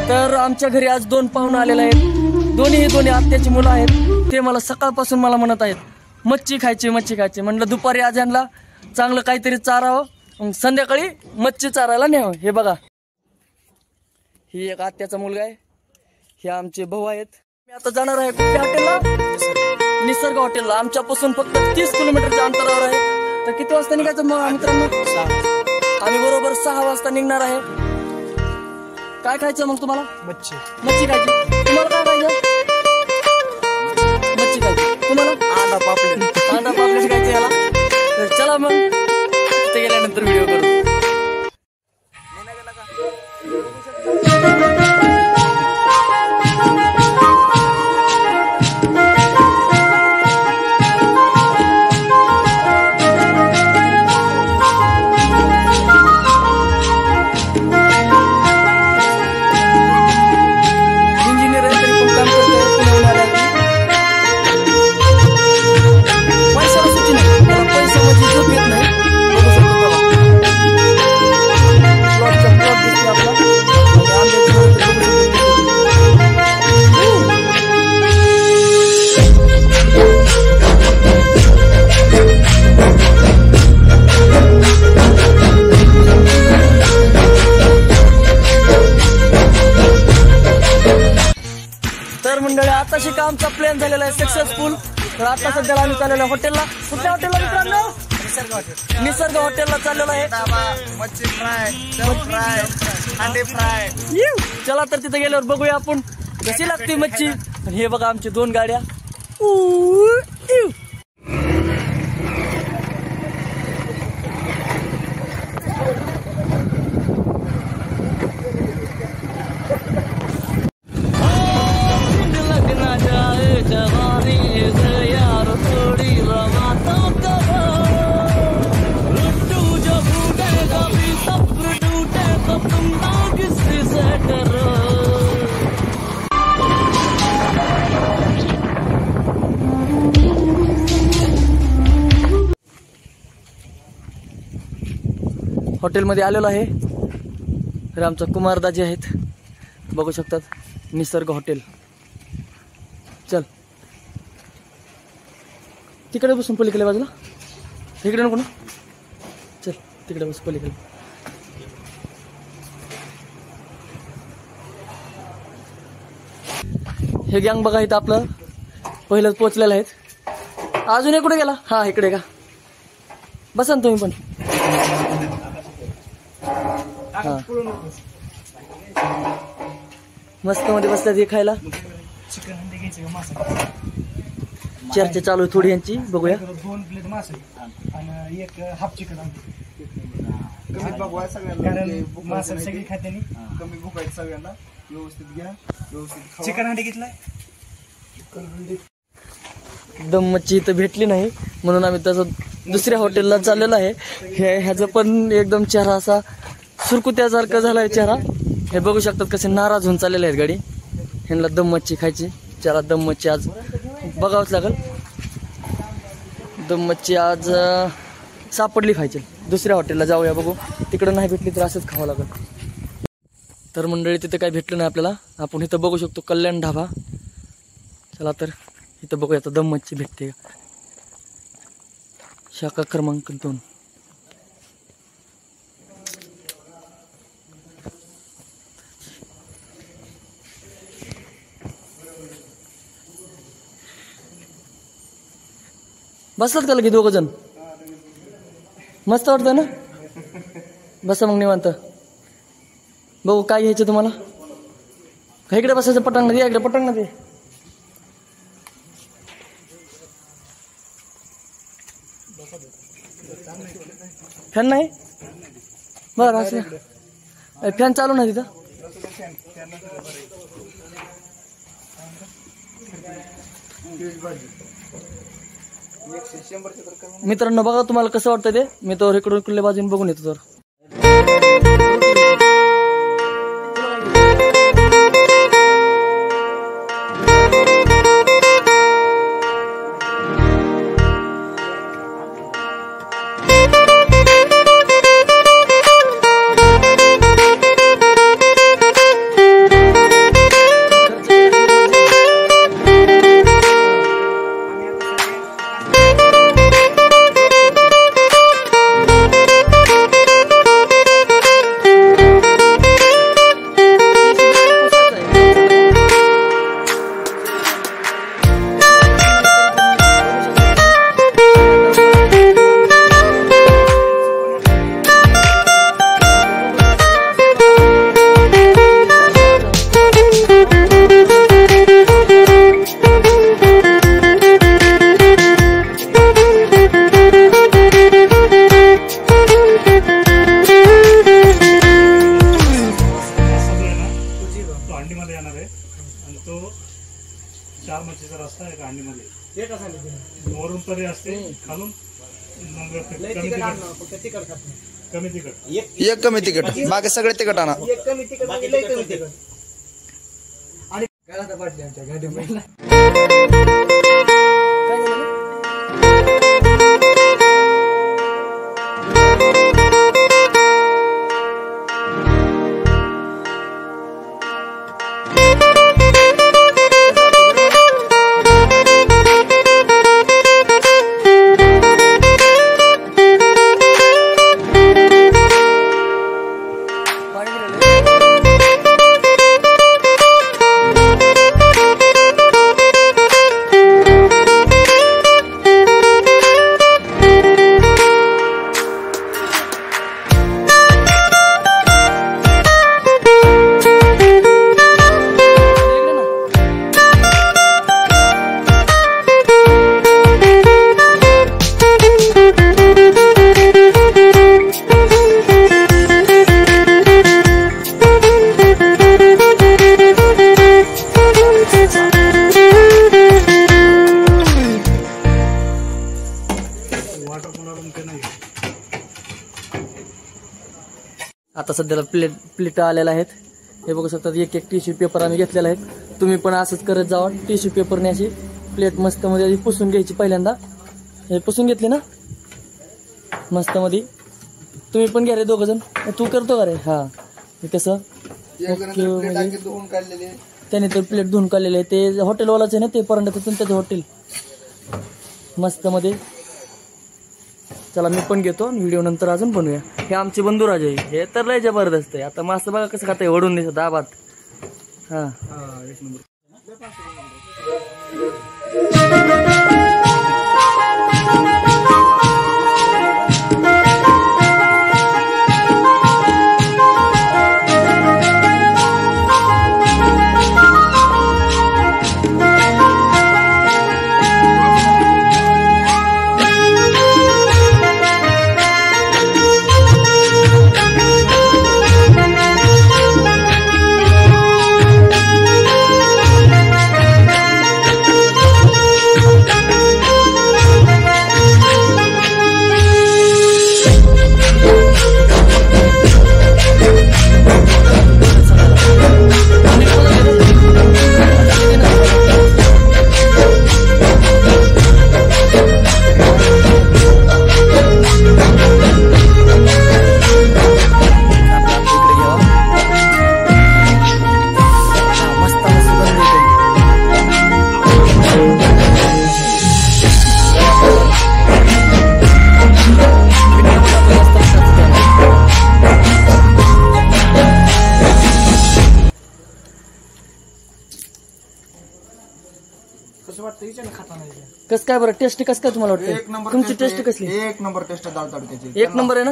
तर आमच्या घरी आज 2 पाहुणे आलेले आहेत. दोन्ही आत्याची मुलं आहेत. ते मला सकाळपासून मला म्हणत आहेत मच्छी खायची. म्हणलं दुपारी आज यांना चांगलं काहीतरी चारावं, मग संध्याकाळी मच्छी चारायला न्यावं. हे बघा, ही एक आत्याचा मुलगा आहे, हे आमचे भाऊ आहेत. मी आता जाणार आहे कुठल्या हॉटेलला? निसर्ग हॉटेलला. आमच्यापासून फक्त 30 किलोमीटरच्या अंतरावर आहे. तर किती वाजता निघायचं मग मित्रांनो? आम्ही बरोबर 6 वाजता निघणार आहे. काय खायचं मग तुम्हाला? मच्छी खायची. तुम्हाला काय खायचं? मच्छी खायची. तुम्हाला अंडा पापलेट खायचं याला. तर चला मग तिथे गेल्यानंतर व्हिडिओ करू. तर मंडळी आताशी का आमचा प्लॅन झालेला आहे सक्सेसफुल. तर आता सध्याला आम्ही चाललेलो आहे हॉटेलला. कुठल्या हॉटेलला मित्रांनो? निसर्ग हॉटेलला चाललेलो आहे. मच्छी फ्राय, अंडे फ्राय. चला तर तिथे गेल्यावर बघूया आपण कशी लागते मच्छी. हे बघा आमची 2 गाड्या. हॉटेलमध्ये आलेलो आहे. तर आमचा कुमारदाजी आहेत, बघू शकतात. निसर्ग हॉटेल. चल तिकडे बसून पलीकडे बाजूला. इकडे नको ना. चल तिकडे बस पलीकडे. हे गँग बघा इथं आपलं पहिलंच पोचलेलं आहेत. अजून एक कुठे गेला? हा इकडे का. बसा ना तुम्ही पण. मस्त मध्ये बसल्यात हे खायला. चर्चा चालू आहे थोडी यांची. बघूया. 2 प्लेट मासे आणि 1 हाफ चिकन. कमी बघवा सगळ्यांना. मासे सगळी खाते कमी भूक सगळ्यांना. व्यवस्थित घ्या, व्यवस्थित. चिकन हंडी घेतलाय. दम मच्छी इथं भेटली नाही म्हणून आम्ही तसं दुसऱ्या हॉटेलला चाललेलो आहे. ह्याचं पण एकदम चेहरा असा सुरकुत्यासारखं झालाय चेहरा. हे बघू शकतात कसे नाराज होऊन चाललेले आहेत गाडी. ह्यांना दम मच्छी खायची. चला दम मच्छी आज बघावंच लागल. दम मच्छी आज सापडली खायची. दुसऱ्या हॉटेलला जाऊया बघू. तिकडं नाही भेटली तर असंच खावं लागल. तर मंडळी तिथे काही भेटलं नाही आपल्याला. आपण इथं बघू शकतो कल्याण ढाबा. चला तर इथं बघूया आता दम मच्छी भेटते का. शाखा क्रमांक 2. बसलात का लगे 2 जण? मस्त वाटतं ना. बसा मग निवांत. बघू काय घ्यायचं तुम्हाला. इकडे बसायचं पटांगणात. या इकडे पटांगणात ये. फॅन नाही बरं असं. फॅन चालू नाही तिथं. मित्रांनो बघा तुम्हाला कसं वाटतं ते. मी तर इकडून कुठल्या बाजूने बघून येतो. तर तो 4 मच्छीचा रस्ता आहे कांडीमध्ये वरून तरी असते खालून मग कमी तिखट एक कमी तिखट बाकी सगळे तिखट आणा. आणि काय झालं? आता सध्याला प्लेट आलेल्या आहेत. हे बघू शकता, एक टिश्यू पेपर आम्ही घेतलेला आहे. तुम्ही पण असंच करत जावा. टिश्यू पेपरने अशी प्लेट मस्त मध्ये आधी पुसून घ्यायची. पहिल्यांदा हे पुसून घेतली ना मस्त मध्ये. तुम्ही पण घ्या रे दोघ जण. तू करतो का रे? हा, हे कसं ओके. त्याने तर प्लेट धुवून काढलेले आहे. ते हॉटेलवालाच आहे ना ते परंड्यातून त्याचं हॉटेल मस्त मध्ये. चला मी पण घेतो, व्हिडिओ नंतर अजून बनवूया. हे आमचे बंधुराज आहे. हे तर लय जबरदस्त आहे. आता मासं बघा कसं खातं वडून दिसत दाबात. हा कस काय बरं टेस्ट कस काय तुम्हाला वाटतं? तुमची टेस्ट कसली? एक नंबर टेस्ट दाल तडक्याची. एक नंबर आहे ना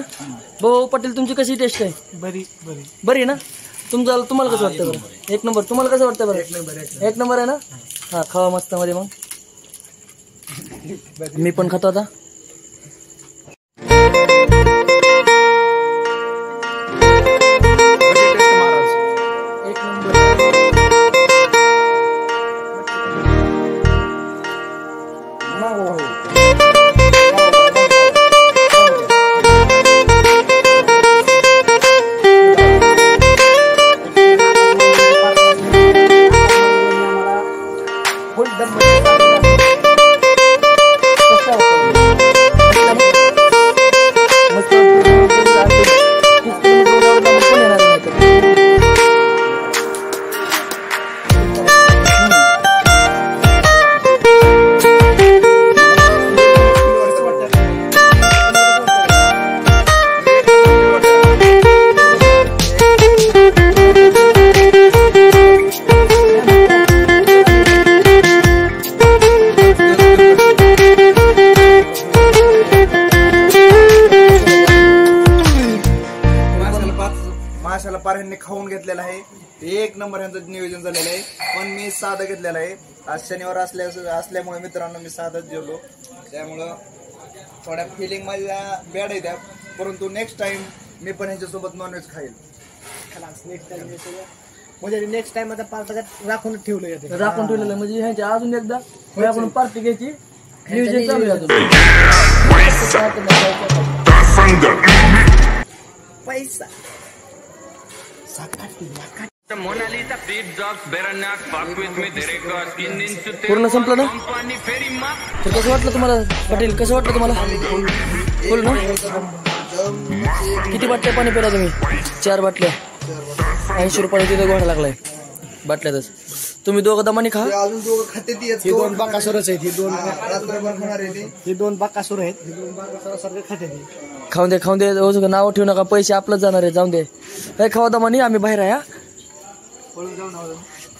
भाऊ पाटील? तुमची कशी टेस्ट आहे? बरी बरी बरी ना? तुम्हाला कसं वाटतं बरं? एक नंबर. तुम्हाला कसं वाटतं बरं? एक नंबर आहे ना? हा, खावा मस्त मध्ये. मग मी पण खातो आता. एक नंबर. माशाला पाऱ्यांनी खाऊन घेतलेला आहे. एक नंबर यांचं नियोजन झालेलं आहे. पण मी साधं घेतलेलं आहे. आज शनिवार असल्यामुळे मित्रांनो मी साधंच जेवलो. त्यामुळं थोड्या फिलिंग माझ्या बॅड आहे त्या. परंतु नेक्स्ट टाइम मी पण ह्यांच्यासोबत नॉनव्हेज खाईल. म्हणजे नेक्स्ट टाइम आता पार्ट राखून ठेवलं येते. राखून ठेवलेलं आहे. म्हणजे ह्यांच्या अजून एकदा आपण पार्टी घ्यायची नियोजन चालू आहे अजून. पैसा पूर्ण संपलं ना. तर कसं वाटलं तुम्हाला पाटील, कसं वाटलं तुम्हाला? बोल ना. किती बाटल्या पाणी पिला तुम्ही? 4 बाटल्या. 80 रुपयाला तिथे गोठा लागलाय बाटल्यातच. तुम्ही दोघं दमानी खा. अजून दोघं खाते ती ही 2 बाकासुरच आहेत. ही 2 रात्रभर खाणार आहे ते. ही 2 बाकासुर आहेत. ही 2 बाकासुरासारखे खाते ती. खाऊन दे नाव ठेवू नका. पैसे आपलंच जाणार आहे. जाऊन दे. काय खावा दमानी. आम्ही बाहेर आहे.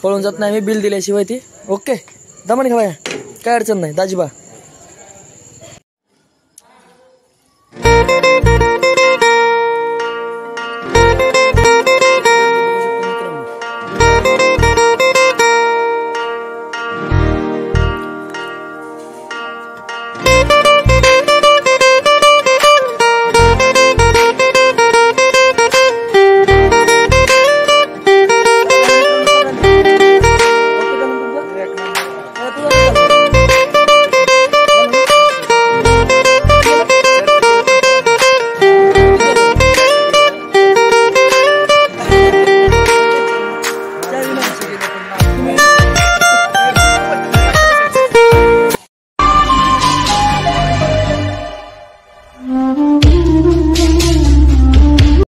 पळून जात नाही. आम्ही बिल दिल्याशिवाय ती. ओके दमानी खावा. काय अडचण नाही दाजीबा.